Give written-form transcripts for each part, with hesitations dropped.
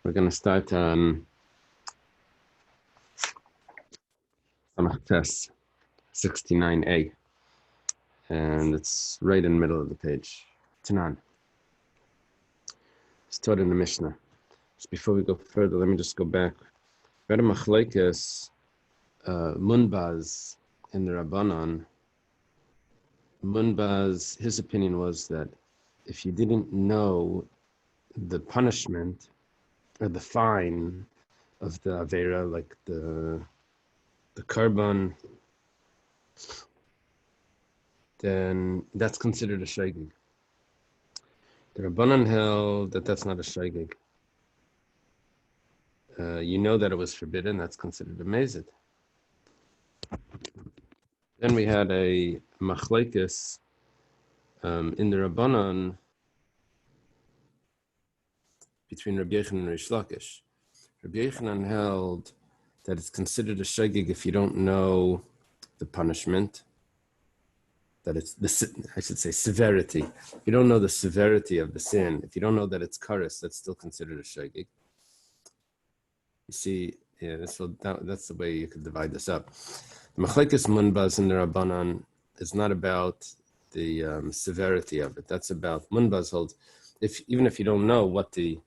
We're going to start on Samach 69a, and it's right in the middle of the page. Tanan. It's taught in the Mishnah. Just before we go further, let me just go back. Read a machlekes Munbaz in the Rabbanan. Munbaz, his opinion was that if you didn't know the punishment or the fine of the Avera, like the korban, then that's considered a shaygig. The Rabbanan held that that's not a shaygig. You know that it was forbidden, that's considered a mezid. Then we had a machlekes in the Rabbanan between Rabbi Yochanan and Rish Lakish. Rabbi Yochanan held that it's considered a shaygig if you don't know the punishment, that it's severity. If you don't know the severity of the sin, if you don't know that it's kares, that's still considered a shaygig. You see, yeah, that's the way you could divide this up. The machlekes Munbaz in the Rabbanan is not about the severity of it. That's about Munbaz holds. Even if you don't know what the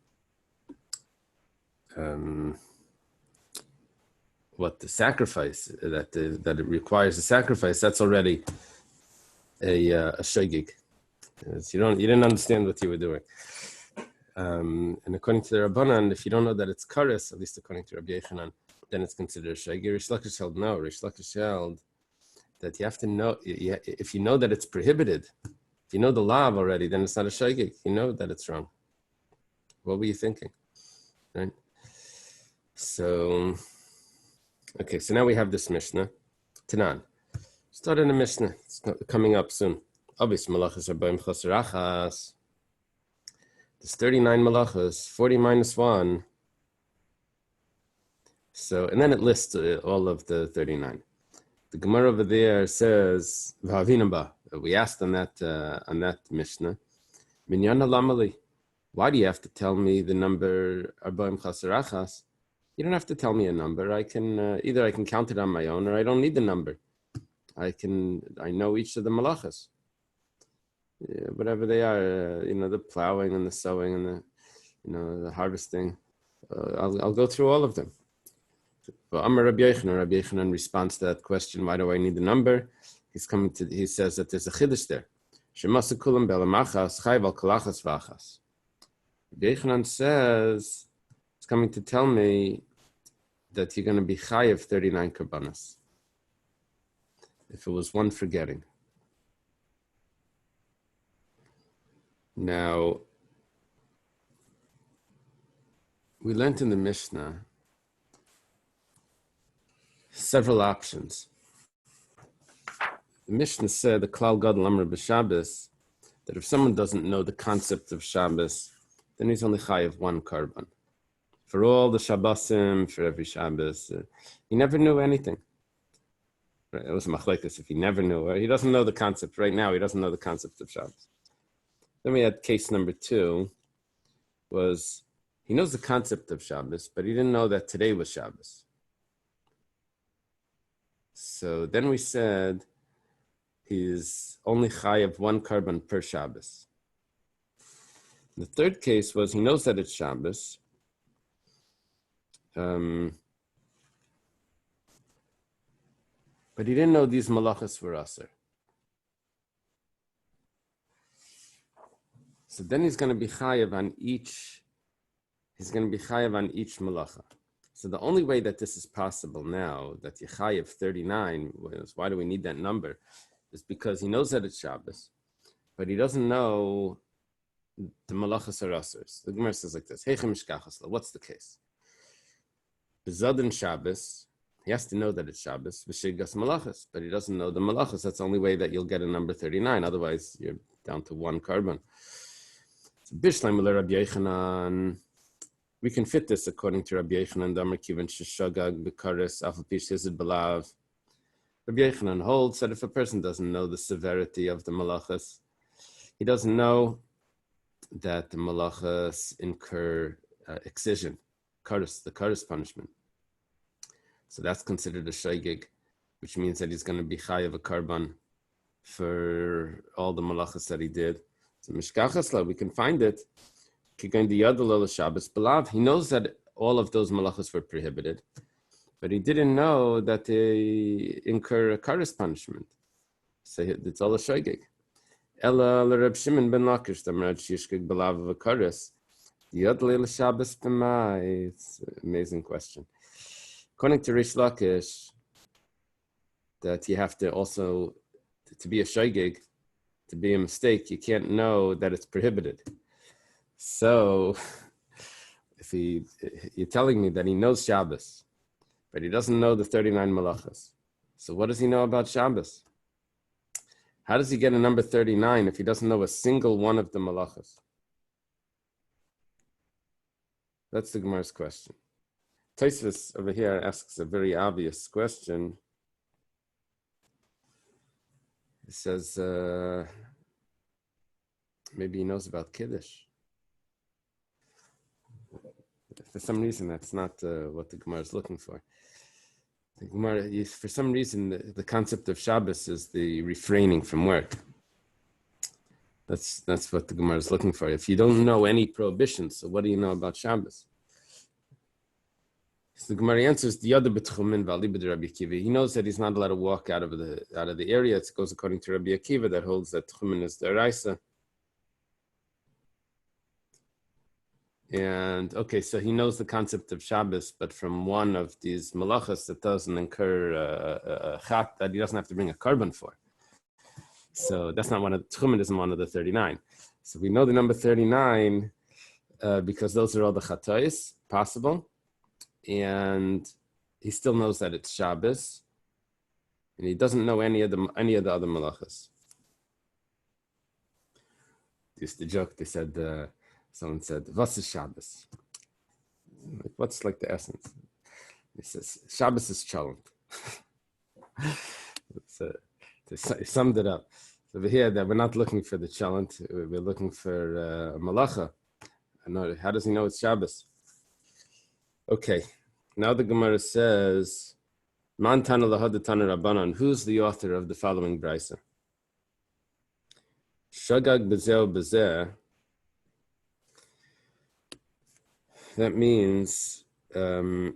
sacrifice that it requires a sacrifice, that's already a shaygig. You didn't understand what you were doing. And according to the Rabbanan, if you don't know that it's kares, at least according to Rabbi Yochanan, then it's considered a shaygig. Rish Lakish held no. Rish Lakish held that you have to know, if you know that it's prohibited, if you know the law already, then it's not a shaygig. You know that it's wrong. What were you thinking? Right? So, okay, so now we have this Mishnah. Tanan. Start in the Mishnah. It's coming up soon. Obvious malachas Rabbi Chosarachas. There's 39 malachas, 40 minus 1. So, and then it lists all of the 39. The Gemara over there says, we asked on that Mishnah, Minyana Lamali, why do you have to tell me the number Arbaim Chasarachas? You don't have to tell me a number. I can either I can count it on my own, or I don't need the number. I know each of the malachas. Whatever they are, the plowing and the sowing and the harvesting. I'll go through all of them. But Amar Rabbi Yochanan in response to that question, why do I need the number? He says that there's a chiddush there. Shemasa kulam belamachas chayv al kalachas v'achas. Rabbi Yochanan says it's coming to tell me that you're going to be chayav 39 karbanos. If it was one forgetting. Now, we learned in the Mishnah several options. The Mishnah said, the Klal Gadol Amar b'Shabbos, that if someone doesn't know the concept of Shabbos, then he's only chayav one karban. For all the Shabbosim, for every Shabbos, he never knew anything. It was machlekes if he never knew, he doesn't know the concept. Right now, he doesn't know the concept of Shabbos. Then we had case number 2, was he knows the concept of Shabbos, but he didn't know that today was Shabbos. So then we said he's only chayav one karban per Shabbos. The third case was he knows that it's Shabbos, but he didn't know these malachas were aser. So then he's going to be chayav on each. He's going to be chayav on each malacha. So the only way that this is possible now, that you chayav 39, why do we need that number, is because he knows that it's Shabbos, but he doesn't know the malachas are asers. The Gemara says like this: Heichem mishkachas. What's the case? B'zadin Shabbos, he has to know that it's Shabbos. V'shigas malachas, but he doesn't know the malachas. That's the only way that you'll get a number 39. Otherwise, you're down to one karban. So Bishleim Rabbi Yochanan. We can fit this according to Rabbi Yochanan. Damar kivan sheshagag b'kares afal pish hizid b'lav. Rabbi Yochanan holds that if a person doesn't know the severity of the malachas, he doesn't know that the malachas incur excision, the curse punishment. So that's considered a shaygig, which means that he's going to be chayav a karban for all the malachas that he did. So mishkachasla, we can find it. He knows that all of those malachas were prohibited, but he didn't know that they incur a kares punishment. So it's all a shaygig. Ella Reb Shimon ben Lakish, the Merad Shishkig Belav of a kares. It's an amazing question. According to Rish Lakish, that you have to also, to be a shaygig, to be a mistake, you can't know that it's prohibited. So, if you're telling me that he knows Shabbos, but he doesn't know the 39 malachas, so what does he know about Shabbos? How does he get a number 39 if he doesn't know a single one of the malachas? That's the Gemara's question. Tosfos over here asks a very obvious question. He says, maybe he knows about Kiddush. For some reason, that's not what the Gemara is looking for. The Gemara, for some reason, the concept of Shabbos is the refraining from work. That's what the Gemara is looking for. If you don't know any prohibitions, so what do you know about Shabbos? So the Gemara answers the other betchumin v'alibed Rabbi Akiva. He knows that he's not allowed to walk out of the area. It goes according to Rabbi Akiva that holds that tchumin is the Araisa. And okay, so he knows the concept of Shabbos, but from one of these malachas that doesn't incur a chat, that he doesn't have to bring a carbon for. So that's not one of the tchumen, isn't one of the 39. So we know the number 39 because those are all the chatayis possible, and he still knows that it's Shabbos, and he doesn't know any of the other malachas. Just a joke. They said. Someone said, "What's is Shabbos?" Like, what's like the essence? He says, "Shabbos is chalent." He summed it up. So over here, that we're not looking for the chalent; we're looking for malacha. How does he know it's Shabbos? Okay, now the Gemara says, "Man tana lahad tana rabbanan." Who's the author of the following brisa? Shagag bezeh bezeh. That means he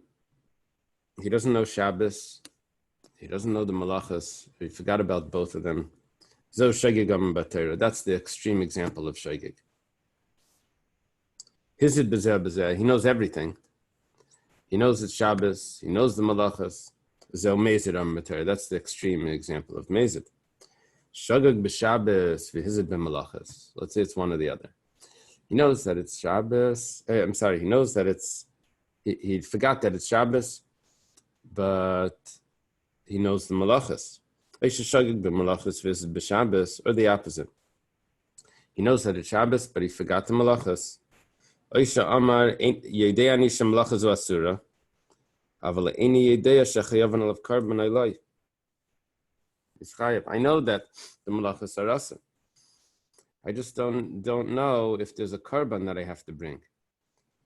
doesn't know Shabbos, he doesn't know the malachas, he forgot about both of them. Zo shegig am batera. That's the extreme example of shegig. Hizid bezeh bezeh. He knows everything. He knows it's Shabbos, he knows the malachas. Zo mezid am batera. That's the extreme example of mezid. Shagag b'Shabbos v'hizid b'malachas. Let's say it's one or the other. He knows that it's Shabbos. He knows that it's, he forgot that it's Shabbos, but he knows the malachas. Or the opposite. He knows that it's Shabbos, but he forgot the malachas. I know that the malachas are asa. I just don't know if there's a karban that I have to bring.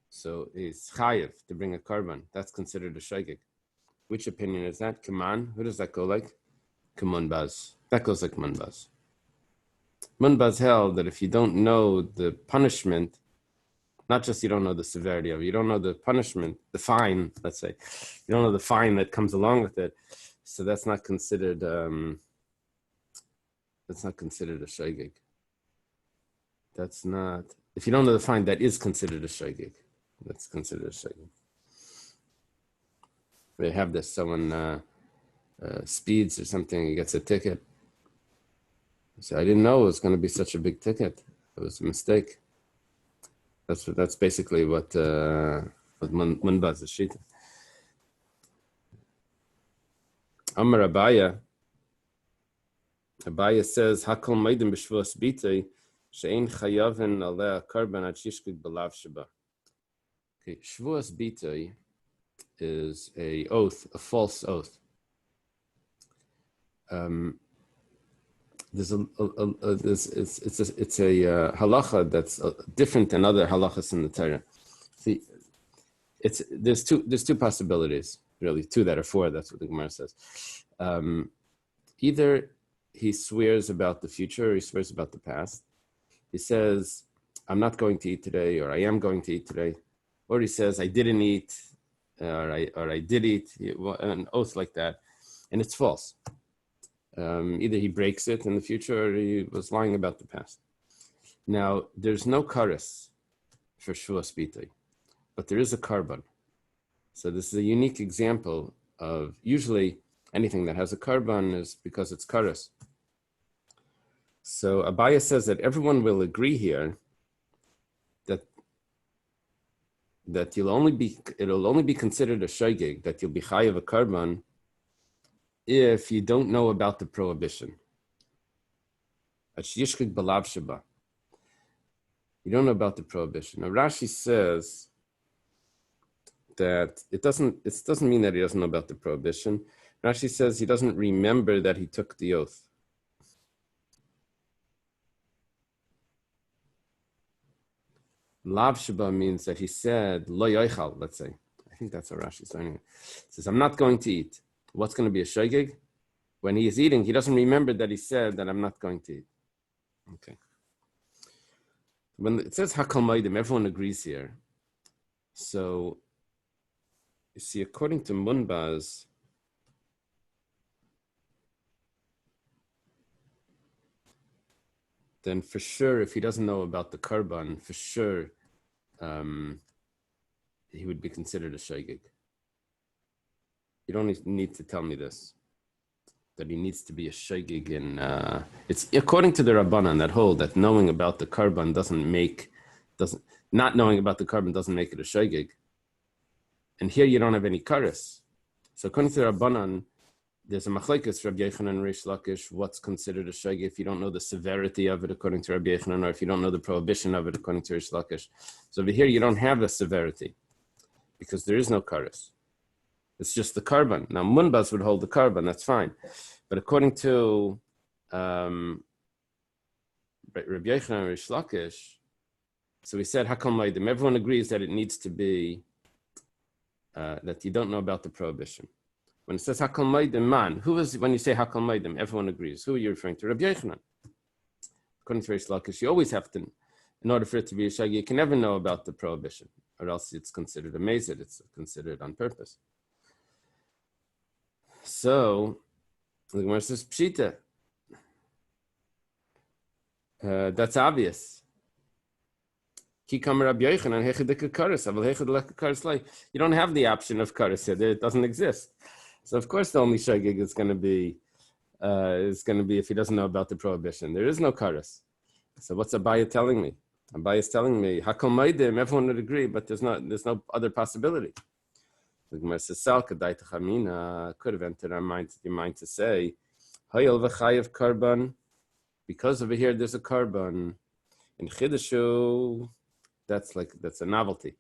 So it's chayiv to bring a karban. That's considered a shaygig. Which opinion is that? Kaman. Who does that go like? Kamunbaz. That goes like Munbaz. Munbaz held that if you don't know the punishment, not just you don't know the severity of it, you don't know the punishment, the fine, let's say, you don't know the fine that comes along with it. So that's not considered. That's not considered a shaygig. That's not, if you don't know the fine, that is considered a shaygig. That's considered a shaygig. They have this, someone speeds or something, he gets a ticket. So I didn't know it was going to be such a big ticket. It was a mistake. That's basically what Munbaz is shita. Amar Abaya says, Hakol Maidim b'Shvuas Bitei, She'ein chayavin aleh karban ad shishkig b'lav sheba. Okay, Shvuas Bitei is a oath, a false oath. It's a halacha that's different than other halachas in the Torah. See, there's two possibilities, really, two that are four. That's what the Gemara says. Either he swears about the future, or he swears about the past. He says, "I'm not going to eat today," or "I am going to eat today," or he says, "I didn't eat," or I did eat, an oath like that, and it's false. Either he breaks it in the future, or he was lying about the past. Now, there's no kares for Shua Spitei, but there is a karban. So this is a unique example of, usually anything that has a karban is because it's kares. So Abaya says that everyone will agree here that it'll only be considered a shogeg, that you'll be chayav a karban, if you don't know about the prohibition. You don't know about the prohibition. Now Rashi says that it doesn't mean that he doesn't know about the prohibition. Rashi says he doesn't remember that he took the oath. Lav Sheba means that he said, Lo yoichal, let's say. I think that's how Rashi is learning it. He says, I'm not going to eat. What's going to be a shogeg? When he is eating, he doesn't remember that he said that I'm not going to eat. Okay. When it says Hakal Maidim, everyone agrees here. So, you see, according to Munbaz, then for sure, if he doesn't know about the karban, for sure, he would be considered a shogeg. You don't need to tell me this, that he needs to be a shogeg in, it's according to the Rabbanan that hold that knowing about the karban not knowing about the karban doesn't make it a shogeg. And here you don't have any kares. So according to the Rabbanan, there's a machlekes, Rabbi Yochanan and Reish Lakish, what's considered a shogeg if you don't know the severity of it according to Rabbi Yochanan, or if you don't know the prohibition of it according to Reish Lakish. So over here you don't have the severity because there is no kares. It's just the karban. Now Munbaz would hold the karban, that's fine. But according to Rabbi Yochanan and Reish Lakish, so we said Hakal Maidim, everyone agrees that it needs to be that you don't know about the prohibition. When it says Hakal Maidim man, when you say Hakal Maidim, everyone agrees. Who are you referring to? Rabbi Yochanan. According to Reish Lakish, you always have to, in order for it to be a shagi, you can never know about the prohibition, or else it's considered a mazid, it's considered on purpose. So, the Gemara says Pshita. That's obvious. You don't have the option of kares here. It doesn't exist. So of course the only shogeg is going to be if he doesn't know about the prohibition. There is no kares. So what's Abaya telling me? Abaya is telling me Hakal Maidim, everyone would agree, but there's no other possibility. The Gemara says Salka Daita Chamina could have entered your mind to say Hayel v'chayev karban, because over here there's a karban in Chidushu. That's a novelty.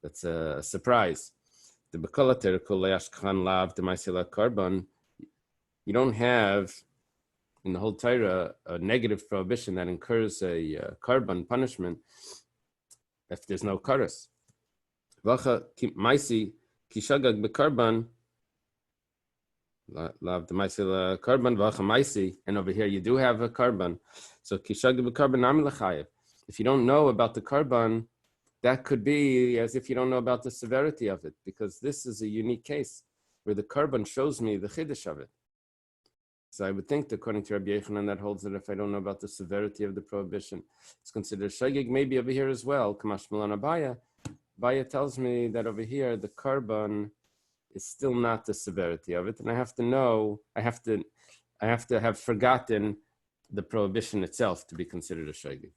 That's a surprise. The Bekolater Kulayash Khan Lav the Maisila Karban, you don't have in the whole Torah a negative prohibition that incurs a karban punishment if there's no kares. Vacha Maisi Kishagag Bekarban Lav the Maisila Karban Vacha Maisi, and over here you do have a karban. So Kishagag Bekarban Nami Lachayev. If you don't know about the karban, that could be as if you don't know about the severity of it, because this is a unique case where the karban shows me the chiddush of it. So I would think that according to Rabbi Yochanan, that holds that if I don't know about the severity of the prohibition, it's considered shogeg. Maybe over here as well. Kamash Milan Abaya. Abaya tells me that over here the karban is still not the severity of it, and I have to have forgotten the prohibition itself to be considered a shogeg.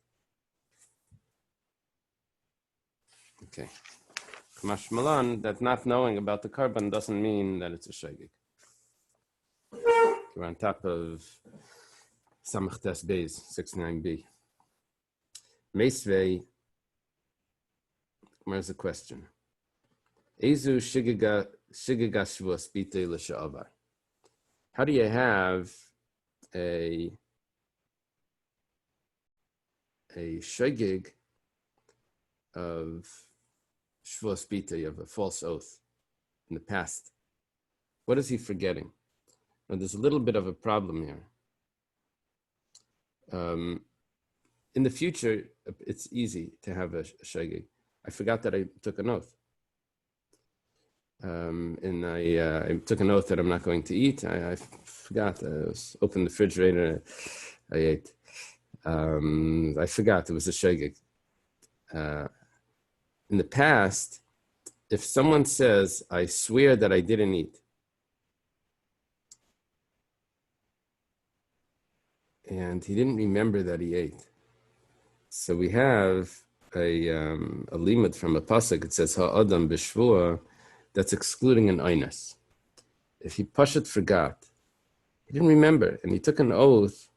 Okay. Kamash Malan, that not knowing about the karban doesn't mean that it's a shogeg. We're on top of Samach Tes Beis, 69b. Meisvei, where's the question? Ezu shigiga shvua spite l'sha'avar. How do you have a shogeg of Shavuos Pita, you have a false oath in the past. What is he forgetting? Now, there's a little bit of a problem here. In the future, it's easy to have a shegig. I forgot that I took an oath. And I took an oath that I'm not going to eat. I forgot. I opened the refrigerator. I ate. I forgot it was a shegig. In the past, if someone says, I swear that I didn't eat, and he didn't remember that he ate. So we have a limud from a pasuk. It says, Ha'adam b'shvua, that's excluding an einus. If he pashat forgot, he didn't remember, and he took an oath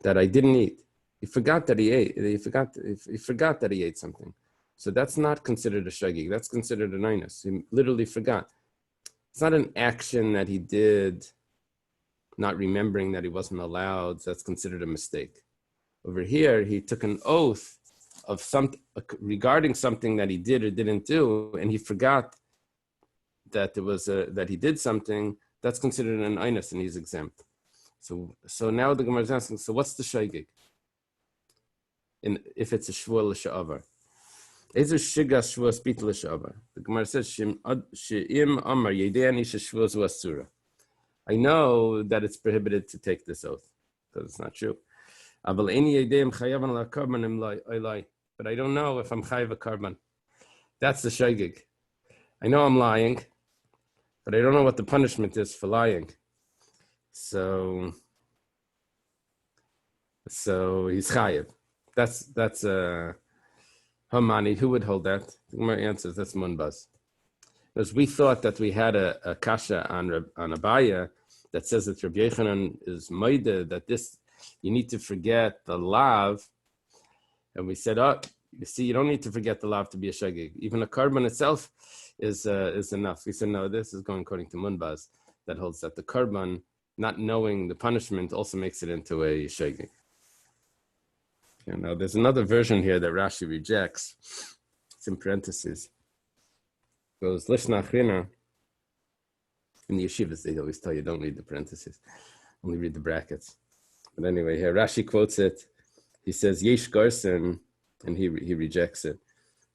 that I didn't eat. He forgot that he ate. He forgot that he ate something. So that's not considered a shagig. That's considered an einus. He literally forgot. It's not an action that he did, not remembering that he wasn't allowed. So that's considered a mistake. Over here, he took an oath of regarding something that he did or didn't do, and he forgot that that he did something. That's considered an einus, and he's exempt. So now the Gemara is asking, so what's the shagig? If it's a shvuah l'sha'avar. Ezer shigas shvuah spit l'sha'avar. The Gemara says, she'im amar yedeani sheshvuah zu asura. I know that it's prohibited to take this oath, because it's not true. But I don't know if I'm chayav a karban. That's the shagig. I know I'm lying, but I don't know what the punishment is for lying. So he's chayav. That's Hamani. Who would hold that? The Gemara answers that's munbaz. Because we thought that we had a kasha on Abaya that says that Rabbi Yochanan is moide, that this you need to forget the lav, and we said, oh, you see, you don't need to forget the lav to be a shagig. Even a karban itself is enough. We said no, this is going according to munbaz that holds that the karban, not knowing the punishment, also makes it into a shagig. Now, there's another version here that Rashi rejects. It's in parentheses. It goes, Lishna Achrina. In the yeshivas, they always tell you don't read the parentheses, only read the brackets. But anyway, here Rashi quotes it. He says, Yesh Garson, and he rejects it.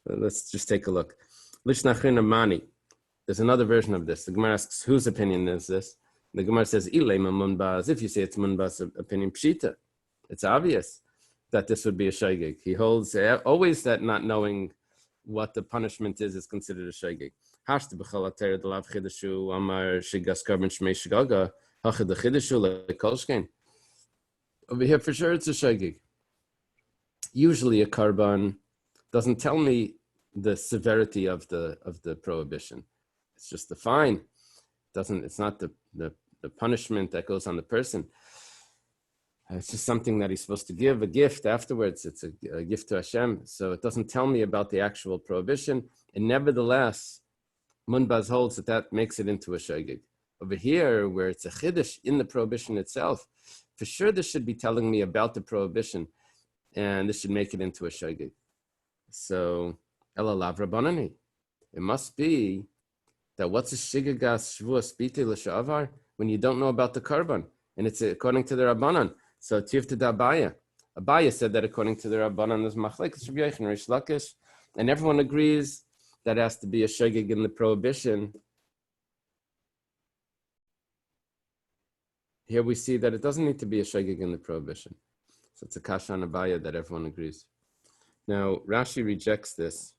But let's just take a look. Lishna Achrina Mani. There's another version of this. The Gemara asks, whose opinion is this? The Gemara says, Eily munbaz. If you say it's munbaz opinion, pshita. It's obvious that this would be a shaygig. He holds always that not knowing what the punishment is considered a shaygig. Over here, for sure, it's a shaygig. Usually, a karban doesn't tell me the severity of the prohibition. It's just the fine. It's not the punishment that goes on the person. It's just something that he's supposed to give, a gift afterwards. It's a gift to Hashem. So it doesn't tell me about the actual prohibition. And nevertheless, Munbaz holds that makes it into a shagig. Over here, where it's a chiddush in the prohibition itself, for sure this should be telling me about the prohibition, and this should make it into a shagig. So, elalav rabbanani. It must be that what's a shigagas shvuah spiti l'sha'avar when you don't know about the karban, and it's according to the rabbanan. So Tivta Abaya. Abaya said that according to the Rabbanan, there's Machlekes Rabbi Yochanan, Rish Lakish, and everyone agrees that has to be a shegig in the prohibition. Here we see that it doesn't need to be a shegig in the prohibition. So it's a kasha on Abaya that everyone agrees. Now Rashi rejects this.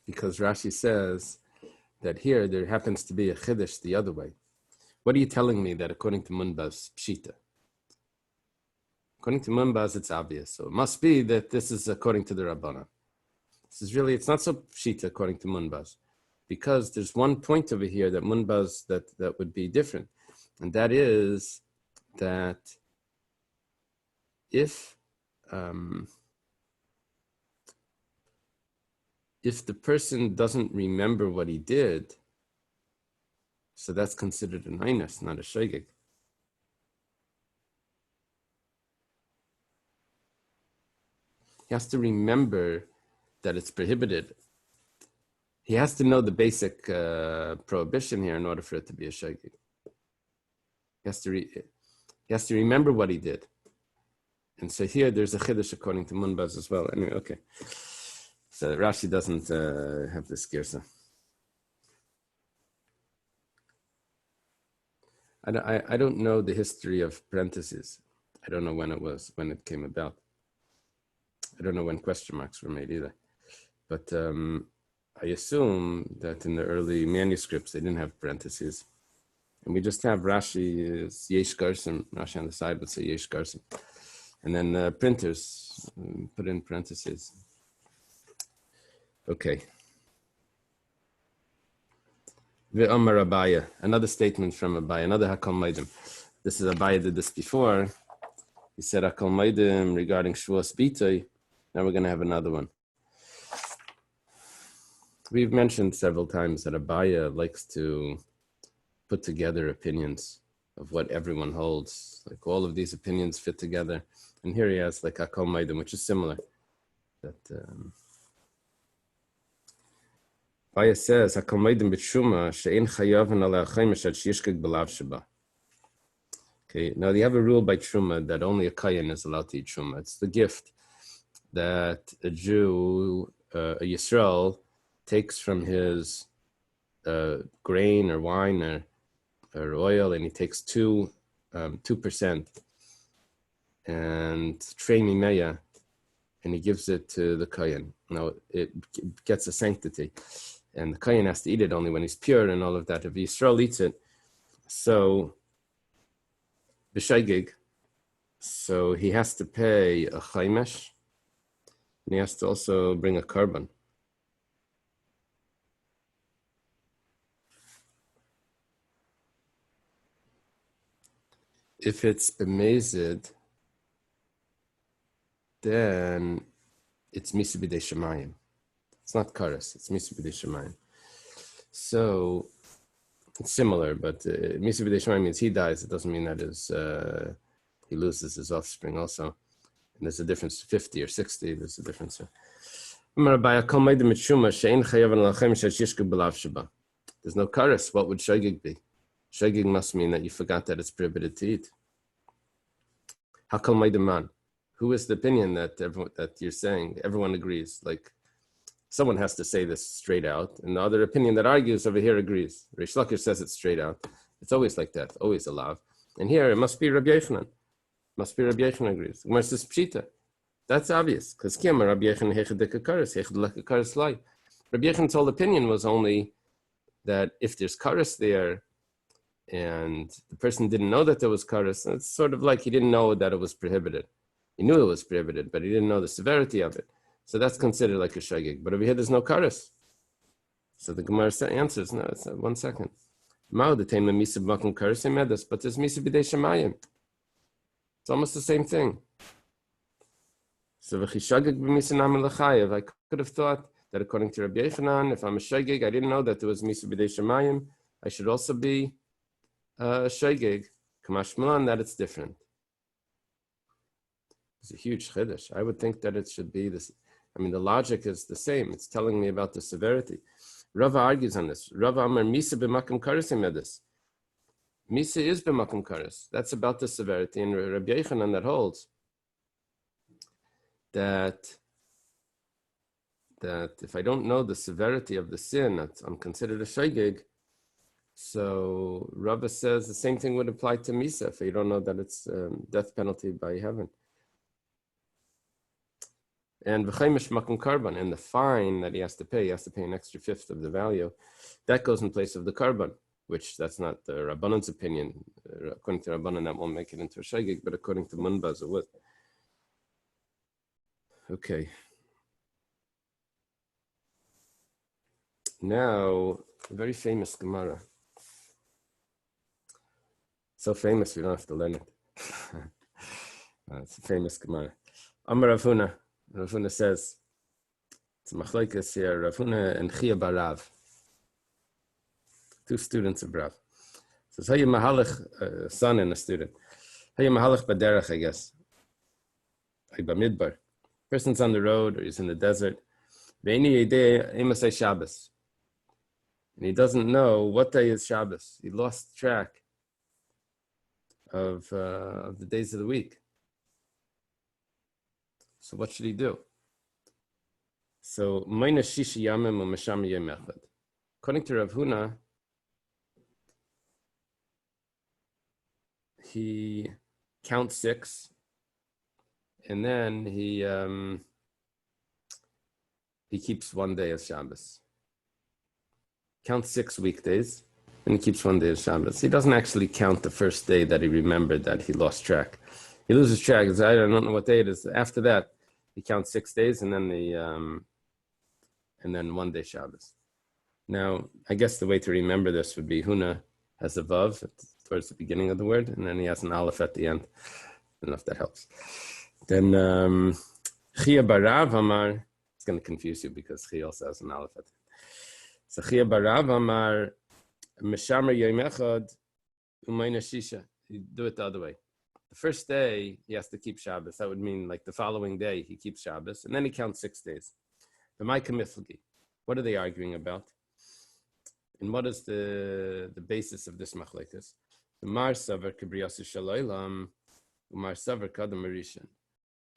Because Rashi says that here there happens to be a chiddush the other way. What are you telling me that according to Munbaz, pshita? According to Munbaz, it's obvious. So it must be that this is according to the Rabbanan. It's not so pshita according to Munbaz, because there's one point over here that Munbaz, that would be different. And that is that if the person doesn't remember what he did, So that's considered an einus, not a shogeg. He has to remember that it's prohibited. He has to know the basic prohibition here in order for it to be a shogeg. He has to remember what he did. And so here there's a chiddush according to Munbaz as well. Anyway, okay. So Rashi doesn't have this girsa. I don't know the history of parentheses. I don't know when it came about. I don't know when question marks were made either. But I assume that in the early manuscripts, they didn't have parentheses. And we just have Rashi, Yesh Garsim, Rashi on the side would say Yesh Garsim. And then printers put in parentheses. Okay. Ve'omar Abaya, another statement from Abaya, another Hakol Maidim. This is Abaya did this before. He said Hakol Maidim regarding Shavuos B'toi. Now we're going to have another one. We've mentioned several times that Abaya likes to put together opinions of what everyone holds. Like all of these opinions fit together. And here he has like Hakol Maidim, which is similar. That Abaya says, Hakol Maidim b'tshuma she'en chayav ala chaimesh ad sheyishkeg b'lav sheba. Okay, now they have a rule by Truma that only a Kayan is allowed to eat Truma. It's the gift that a Jew, a Yisrael, takes from his grain or wine or oil, and he takes 2% and trei mimeya, and he gives it to the Kayan. Now it gets a sanctity, and the Kayan has to eat it only when he's pure and all of that. If Yisrael eats it, so b'shaygig, so he has to pay a chaimesh, and he has to also bring a carbon. If it's b'mezid, then it's misa b'dei shemayim. It's not karas, it's misa b'dei shemayim. So it's similar, but misa b'dei shemayim means he dies. It doesn't mean that he loses his offspring also. And there's a difference, 50 or 60, there's a difference. There's no karas. What would shogeg be? Shogeg must mean that you forgot that it's prohibited to eat. Hakol Maidim man. Who is the opinion that you're saying? Everyone agrees. Like, someone has to say this straight out, and the other opinion that argues over here agrees. Reish Lakish says it straight out. It's always like that, always a lav. And here it must be Rabbi Yochanan. Must be Rabbi Yochanan agrees. Gemara says pshita. That's obvious because Kiyama Rabbi Yochanan hechad kares hechad kares lai. Rabbi Yochanan's whole opinion was only that if there's kares there, and the person didn't know that there was kares, it's sort of like he didn't know that it was prohibited. He knew it was prohibited, but he didn't know the severity of it. So that's considered like a shogeg. But over here, there's no kares. So the Gemara answers, no, it's 1 second. But there's misa b'dei shemayim. It's almost the same thing. So I could have thought that according to Rabbi Yochanan, if I'm a shogeg, I didn't know that there was misa b'dei shemayim. I should also be a shogeg. Kamash Malan, that it's different. It's a huge chiddush. I would think that it should be this. I mean, the logic is the same. It's telling me about the severity. Rava argues on this. Rava Amar Misa b'makom kares imedus. Misa is b'makom kares. That's about the severity. And Rabbi Yochanan that holds that if I don't know the severity of the sin, I'm considered a shogeg. So Rava says the same thing would apply to Misa if you don't know that it's death penalty by heaven. And v'chaimish makom carbon, and the fine that he has to pay an extra fifth of the value. That goes in place of the carbon, which that's not the Rabbanan's opinion. According to Rabbanan, that won't make it into a shogeg, but according to Munbaz, it would. Okay. Now, a very famous Gemara. So famous, we don't have to learn it. It's a famous Gemara. Amar Rav Huna. Rav Huna says, it's a machlokes here, Rav Huna and Chia bar Rav, 2 students of Rav. So how you mahalach, son and a student. How you mahalach baderech, I guess. Midbar. Person's on the road or he's in the desert. Shabbos. And he doesn't know what day is Shabbos. He lost track of the days of the week. So what should he do? So, according to Rav Huna, he counts 6, and then he keeps one day as Shabbos. Counts 6 weekdays, and he keeps one day as Shabbos. He doesn't actually count the first day that he remembered that he lost track. He loses track. He says, I don't know what day it is. After that, he counts 6 days, and then and then one day Shabbos. Now, I guess the way to remember this would be Huna has a vav towards the beginning of the word, and then he has an aleph at the end. I don't know if that helps. Then Chia Barav Amar, it's going to confuse you because Chia also has an aleph at the end. So Chia Barav Amar, Meshamer Yom Echad, Umayna Shisha. You do it the other way. The first day, he has to keep Shabbos. That would mean like the following day, he keeps Shabbos, and then he counts 6 days. The Maika Miflagi. What are they arguing about? And what is the basis of this machlekes? The Mar Savar Kibriyas Shalaylam, Umar Savar Kadam Marishan.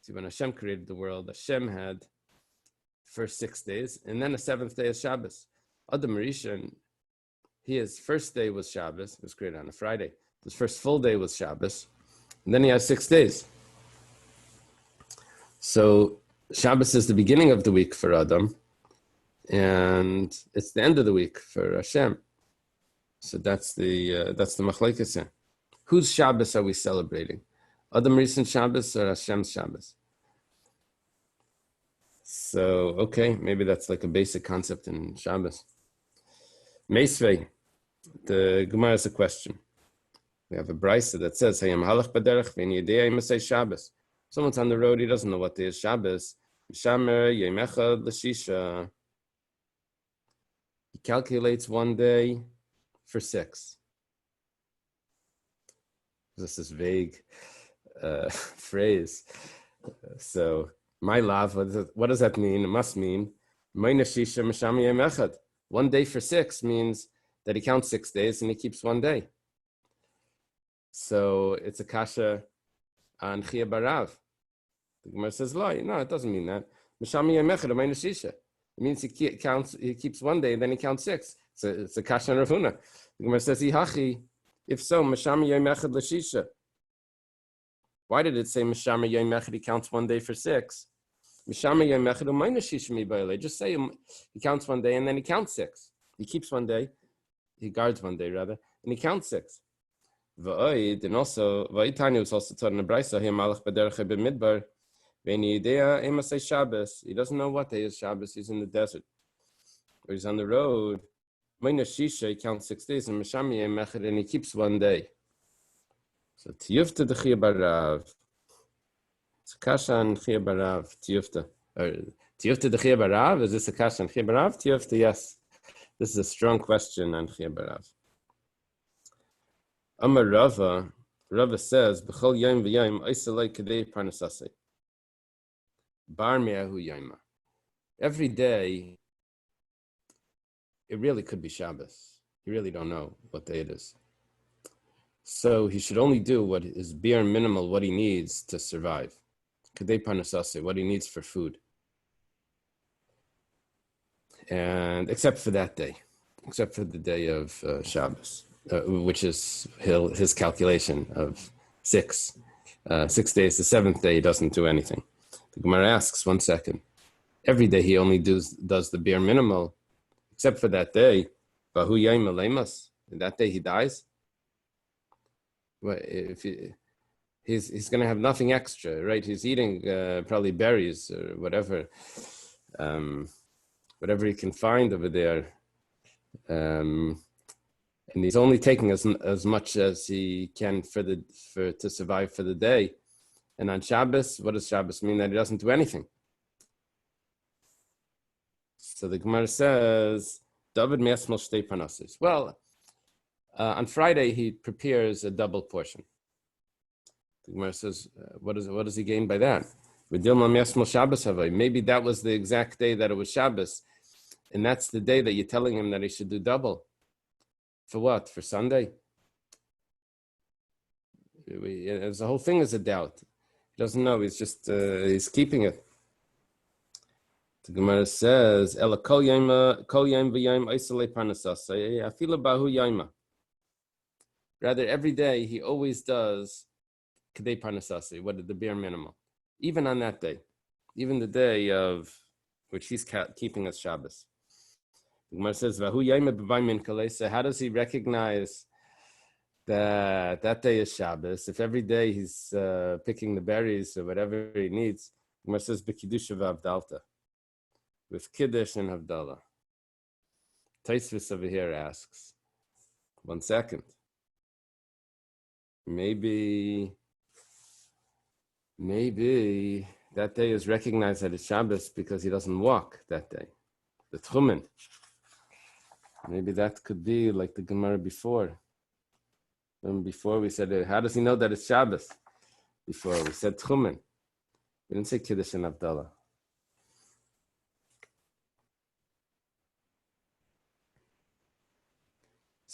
See, when Hashem created the world, Hashem had the first 6 days, and then the 7th day is Shabbos. Adam Marishan, his first day was Shabbos. It was created on a Friday. His first full day was Shabbos, and then he has 6 days. So Shabbos is the beginning of the week for Adam, and it's the end of the week for Hashem. So that's the machlekes here. Whose Shabbos are we celebrating? Adam Rishon Shabbos or Hashem's Shabbos? So, okay, maybe that's like a basic concept in Shabbos. Meisvei, the Gemara has a question. We have a brisa that says, Hayam halach baderech v'en yedei imasei Shabbos. Someone's on the road, he doesn't know what day is Shabbos. Mishamer yom echad l'shisha. He calculates one day for 6. This is vague phrase. So, my lav, what does that mean? It must mean, one day for 6 means that he counts 6 days and he keeps one day. So, it's a kasha on Chia Barav. The Gemara says, no, it doesn't mean that. It means he keeps one day and then he counts 6. So it's a kasha on Rav Huna. The Gemara says, if so, why did it say Mishama Yom Echad, he counts one day for 6? Mishama Yom Echad u'mayna shisha mi'bayilei. Just say he counts one day and then he counts 6. He keeps one day, he guards one day rather, and he counts 6. And also, Va'itanya was also taught in the Brisa, Hayam halach baderech b'midbar, v'eni yidea emasei Shabbos. He doesn't know what day is Shabbos. He's in the desert, or he's on the road. Mayna shisha, he counts 6 days, and Mishama Yom Echad, and he keeps one day. So tiyufta de Chia Barav. It's a kasha on Chia Barav. Tiyufta. Tiyufta de Chia Barav. Is this a kasha on Chia Barav? Tiyufta, yes. This is a strong question on Chia Barav. Amar Rava. Rava says, B'chol yom v'yom oisalei kadei parnasasei. Bar me'ahu yoma. Every day, it really could be Shabbos. You really don't know what day it is. So he should only do what is bare minimal, what he needs to survive. Kadei parnasasei, what he needs for food. And except for that day, except for the day of Shabbos, which is his calculation of 6. 6 days, the 7th day, he doesn't do anything. The Gemara asks, 1 second. Every day he only does the bare minimal, except for that day. Bahu yom alemas. That day he dies. Well, if he's going to have nothing extra, right? He's eating probably berries or whatever, whatever he can find over there, and he's only taking as much as he can to survive for the day. And on Shabbos, what does Shabbos mean? That he doesn't do anything. So the Gemara says, David me'asmal shtei parnasos. Well, On Friday, he prepares a double portion. The Gemara says, what does he gain by that? Maybe that was the exact day that it was Shabbos, and that's the day that you're telling him that he should do double. For what? For Sunday? The whole thing is a doubt. He doesn't know. He's just he's keeping it. The Gemara says, "Ela kol yom v'yom oisalei parnasasai afilu bahu yoma." Rather, every day he always does kedei parnasasai. What is the bare minimum? Even on that day, even the day of which he's keeping as Shabbos. The Gemara says, "Vahu yoma b'vay min kalei." So how does he recognize that day is Shabbos? If every day he's picking the berries or whatever he needs, the Gemara says, "B'kiddusha v'avdalta." With Kiddush and Havdalah. Taisvis over here asks, 1 second. Maybe that day is recognized that it's Shabbos because he doesn't walk that day. The Tchumen. Maybe that could be like the Gemara before. And before we said, how does he know that it's Shabbos? Before we said Tchumen. We didn't say Kiddush and Havdalah.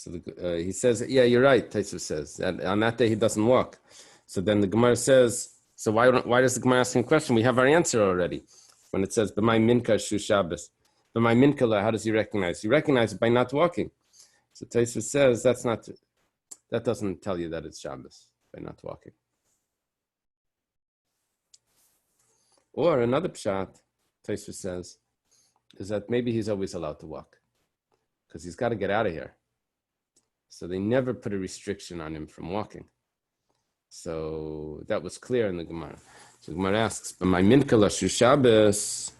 So he says, yeah, you're right, Taisv says. And on that day, he doesn't walk. So then the Gemara says, so why does the Gemara ask him a question? We have our answer already. When it says, B'may minka shu Shabbos. B'may minkala, how does he recognize? He recognizes it by not walking. So Taisv says, that doesn't tell you that it's Shabbos, by not walking. Or another pshat, Taisv says, is that maybe he's always allowed to walk. Because he's got to get out of here. So they never put a restriction on him from walking. So that was clear in the Gemara. So the Gemara asks, "B'may minkala shu Shabbos,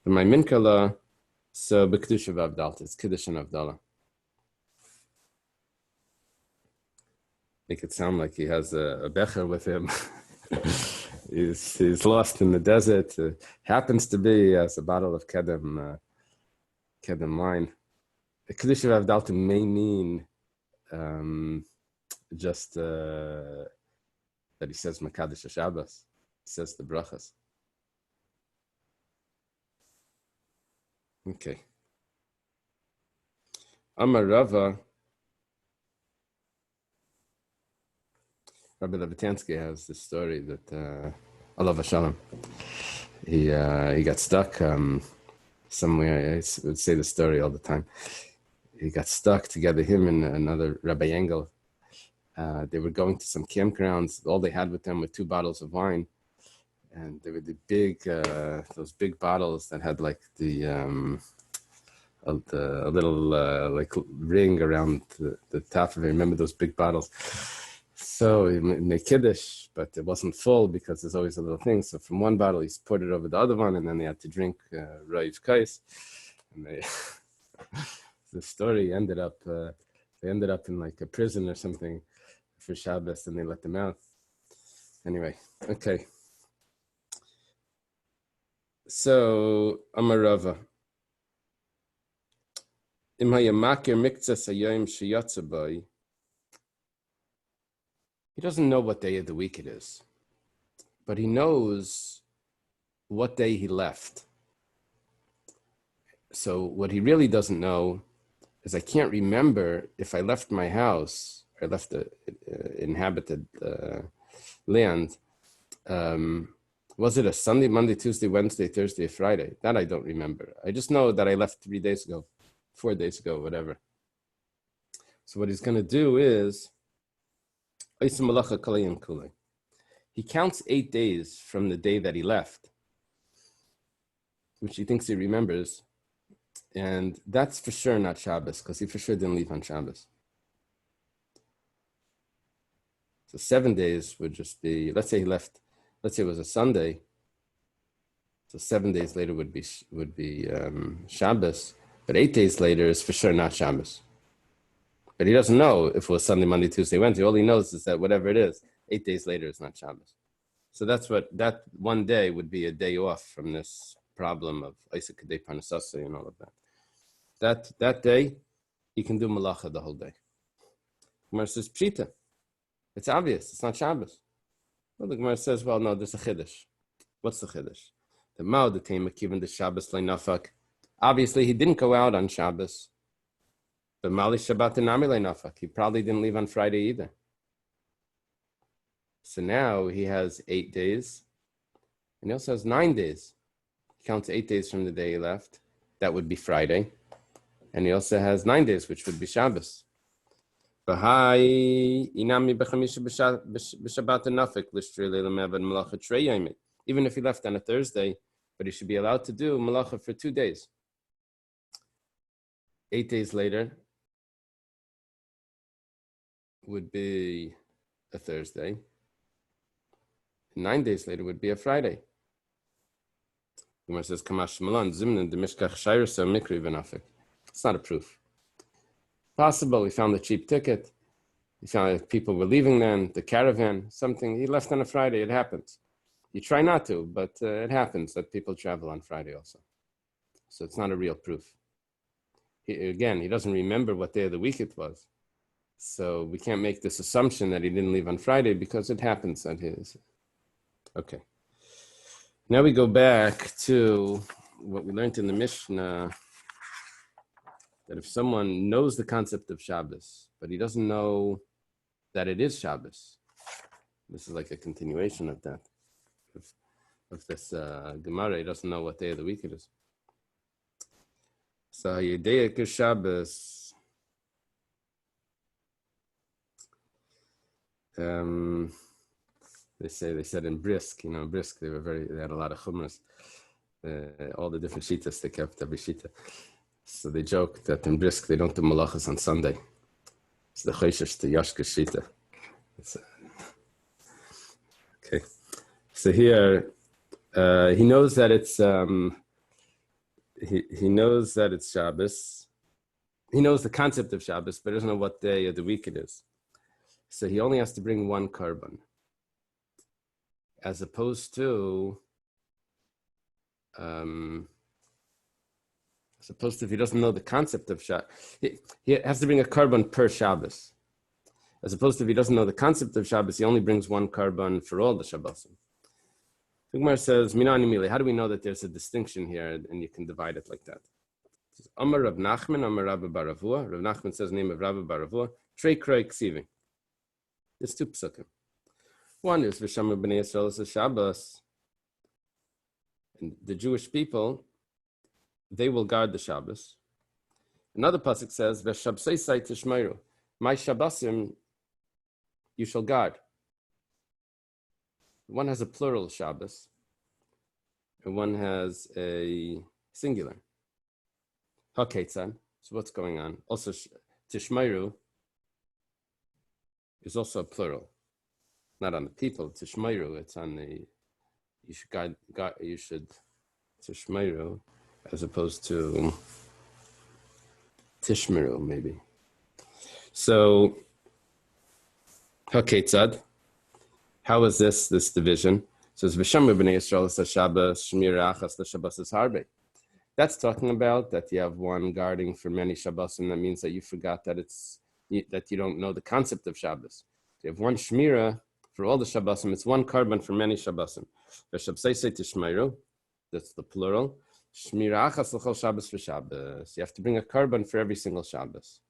b'may minkala, so b'kedusha v'avdalta." It's Kiddush and Avdalah. Make it sound like he has a becher with him. he's lost in the desert. Happens to be as a bottle of kedem wine. The Kiddush v'avdalta may mean just that he says Makadosh Shabbos, he says the brachas. Okay. Amar Rava, Rabbi Levitansky has this story that Allah Shalom. He got stuck somewhere. I would say the story all the time. He got stuck together, him and another Rabbi Engel. They were going to some campgrounds. All they had with them were 2 bottles of wine. And they were the big, those big bottles that had like a little like ring around the top of it. Remember those big bottles? So he made Kiddush, but it wasn't full because there's always a little thing. So from one bottle, he poured it over the other one, and then they had to drink Raiv Kais. And they... The story ended up, they ended up in like a prison or something for Shabbos, and they let them out. Anyway, okay. So, Amar Rava. Im hayamakir miktzas hayom sheyatza bai. He doesn't know what day of the week it is, but he knows what day he left. So what he really doesn't know is I can't remember if I left my house or left the inhabited land. Was it a Sunday, Monday, Tuesday, Wednesday, Thursday, Friday? That I don't remember. I just know that I left 3 days ago, 4 days ago, whatever. So what he's going to do is he counts 8 days from the day that he left, which he thinks he remembers. And that's for sure not Shabbos, because he for sure didn't leave on Shabbos. So 7 days would just be, let's say he left, let's say it was a Sunday. So 7 days later would be Shabbos, but 8 days later is for sure not Shabbos. But he doesn't know if it was Sunday, Monday, Tuesday, Wednesday. All he knows is that whatever it is, 8 days later is not Shabbos. So that's what, that one day would be a day off from this problem of Isaac Kadei Panasase and all of that. That day, he can do Malacha the whole day. Gemara says pshita. It's obvious. It's not Shabbos. Well, the Gemara says, well, no, there's a chiddush. What's the chiddush? The Mao the Tema given the Shabbos le'nafak. Obviously, he didn't go out on Shabbos. But Mali Shabbat and Nami le'nafak. He probably didn't leave on Friday either. So now he has 8 days. And he also has 9 days. He counts 8 days from the day he left. That would be Friday. And he also has 9 days, which would be Shabbos. Even if he left on a Thursday, but he should be allowed to do malacha for 2 days. 8 days later would be a Thursday. 9 days later would be a Friday. Gemara says, "Kamash Malan Zimnan Demishkach Shayrsa Mikri V'Nafik." It's not a proof. Possible. He found a cheap ticket. He found that people were leaving then, the caravan, something. He left on a Friday. It happens. You try not to, but it happens that people travel on Friday also. So it's not a real proof. He doesn't remember what day of the week it was. So we can't make this assumption that he didn't leave on Friday because it happens that his. Okay. Now we go back to what we learned in the Mishnah, that if someone knows the concept of Shabbos, but he doesn't know that it is Shabbos, this is like a continuation of that. Of this Gemara, he doesn't know what day of the week it is. So Yedeiak is Shabbos. They said in Brisk, Brisk, they had a lot of chumras. All the different shitas, they kept every shita. So they joke that in Brisk they don't do malachas on Sunday. It's the chayshish to Yashka shita. Okay. So here, he knows that it's he knows that it's Shabbos. He knows the concept of Shabbos, but doesn't know what day of the week it is. So he only has to bring one korban, as opposed to if he doesn't know the concept of Shabbos. He has to bring a korban per Shabbos. As opposed to if he doesn't know the concept of Shabbos, he only brings one korban for all the Shabbosim. The Gemara says, Minani Mili, how do we know that there's a distinction here and you can divide it like that? It says, Amar Rav Nachman, Amar Rabbi Baravua. Rav Nachman says the name of Rabbi Baravua. Trei Kroi Ksivi. There's 2 psukim. One is V'shamu B'nei Yisrael is Shabbos. And the Jewish people, they will guard the Shabbos. Another pasuk says, "V'shabseisai tishmeiru." My Shabbosim you shall guard. One has a plural Shabbos, and one has a singular. Hakeitzan. So what's going on? Also, tishmeiru is also a plural, not on the people. Tishmeiru, it's on the. You should guard. You should tishmeiru, as opposed to tishmeru, maybe. So, Hakeitzad. How is this division? It says V'shamu b'nei Yisrael is Shabbos, Shmira achas the Shabbos is harbe. That's talking about that you have one guarding for many Shabbos, and that means that you forgot that that you don't know the concept of Shabbos. You have one Shmira for all the Shabbosim. It's one korban for many Shabbosim. V'shabseisei tishmeiru. That's the plural. Shmira achas l'chol Shabbos for Shabbos. You have to bring a korban for every single Shabbos.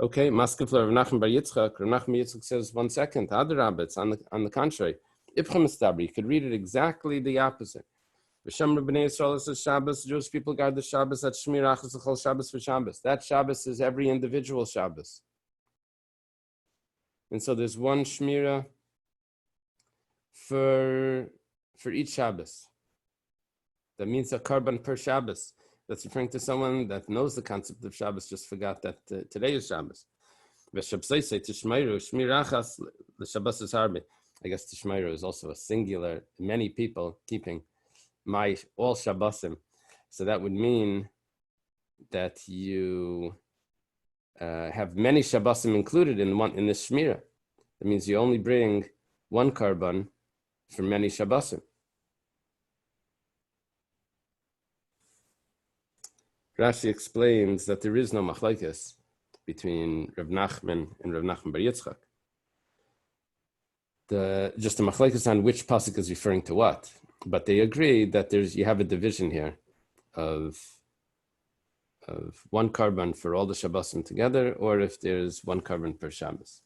Okay, Maskef Rav Nachman Bar Yitzchak. Rav Nachman Bar Yitzchak says 1 second. Adarabah, it's on the contrary. Ipchem Estabri, you could read it exactly the opposite. V'shamru b'nei Yisrael says Shabbos. Jewish people guard the Shabbos. That's Shmir Achas L'chol Shabbos for Shabbos. That Shabbos is every individual Shabbos. And so there's one Shmira for each Shabbos. That means a korban per Shabbos. That's referring to someone that knows the concept of Shabbos, just forgot that today is Shabbos. I guess Tishmeiru is also a singular, many people keeping all Shabbosim. So that would mean that you have many Shabbosim included in this Shmira. That means you only bring one korban for many Shabbosim. Rashi explains that there is no machlekes between Rav Nachman and Rav Nachman Bar Yitzchak. Just a machlekes on which pasuk is referring to what, but they agree that you have a division here of one carbon for all the Shabbosim together, or if there's one carbon per Shabbos.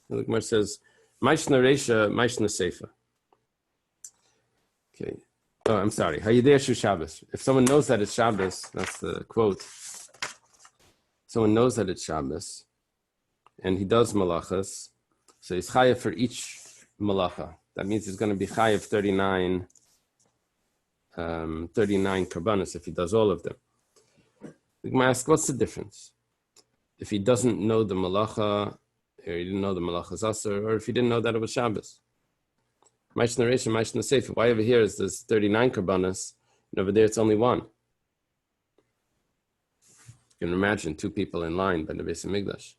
The Gemara says, Maishna Reisha, Maishna Seifa. Okay. Oh, I'm sorry. Hayidei Shu Shabbos. If someone knows that it's Shabbos, that's the quote. Someone knows that it's Shabbos, and he does malachas, so he's chayav for each malacha. That means he's going to be chayav 39 karbanos if he does all of them. The Gemara asks, what's the difference? If he doesn't know the malacha, or he didn't know the malacha's asur, or if he didn't know that it was Shabbos. Maishna Reisha, Maishna Seifa. Why over here is there's 39 karbanos, and over there it's only one? You can imagine two people in line by the Beis Hamikdash,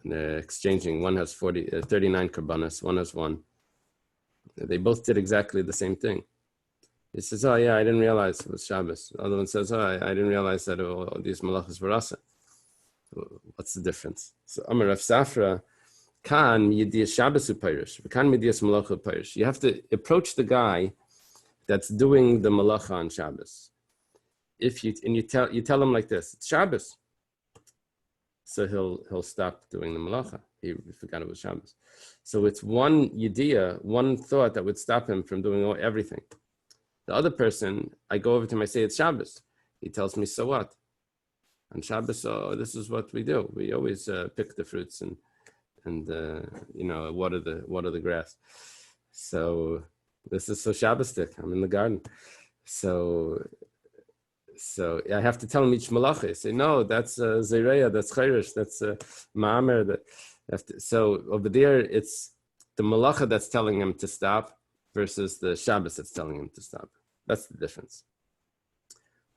and they're exchanging. One has 39 karbanos, one has one. They both did exactly the same thing. He says, oh yeah, I didn't realize it was Shabbos. The other one says, oh, I didn't realize that these malachas were asa. What's the difference? So Amar Rav Safra, Kan midiyas Shabbos upayrish, Kan midiyas malacha upayrish. You have to approach the guy that's doing the malacha on Shabbos. If you tell him like this, it's Shabbos, so he'll stop doing the malacha. He forgot it was Shabbos. So it's one yediyah, one thought that would stop him from doing everything. The other person, I go over to him, I say it's Shabbos. He tells me, so what? On Shabbos, oh, this is what we do. We always pick the fruits and water the grass. So this is so Shabbosdik. I'm in the garden. So I have to tell him each malacha. I say, no, that's Zereya, that's Chayrish, that's Ma'amer. So over there, it's the malacha that's telling him to stop versus the Shabbos that's telling him to stop. That's the difference.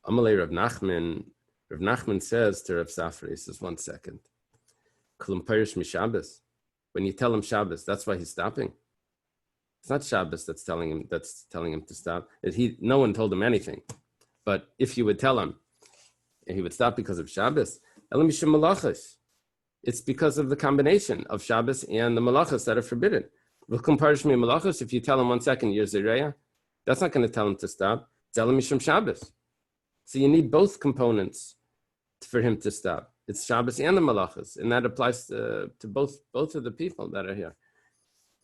Amalei Rav Nachman says to Rav Safra, he says, 1 second. Klum Parish mi Shabbos. When you tell him Shabbos, that's why he's stopping. It's not Shabbos that's telling him to stop. No one told him anything. But if you would tell him, he would stop because of Shabbos. Elam Yishum Malachas. It's because of the combination of Shabbos and the malachas that are forbidden. If you tell him 1 second, you're Zereya, that's not going to tell him to stop. Tell him Mishum Shabbos. So you need both components for him to stop. It's Shabbos and the malachas, and that applies to both of the people that are here.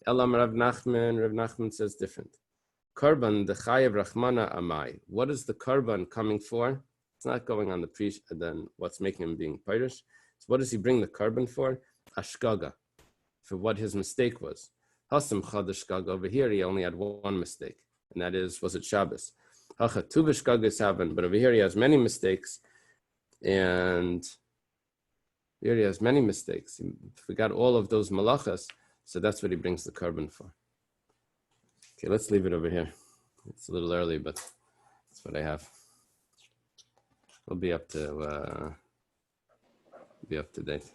Elam Rav Nachman says different. Karban, the Chayev Rachmana Amai. What is the karban coming for? It's not going on the priest, then what's making him being Pirish. So what does he bring the karban for? Ashkaga, for what his mistake was. Hasam Chadashkaga, over here he only had one mistake, and that is, was it Shabbos? Hacha Tuvashkaga is happen, but over here he has many mistakes, and here he has many mistakes. He forgot all of those malachas, so that's what he brings the karban for. Okay, let's leave it over here. It's a little early, but that's what I have. We'll be up to date.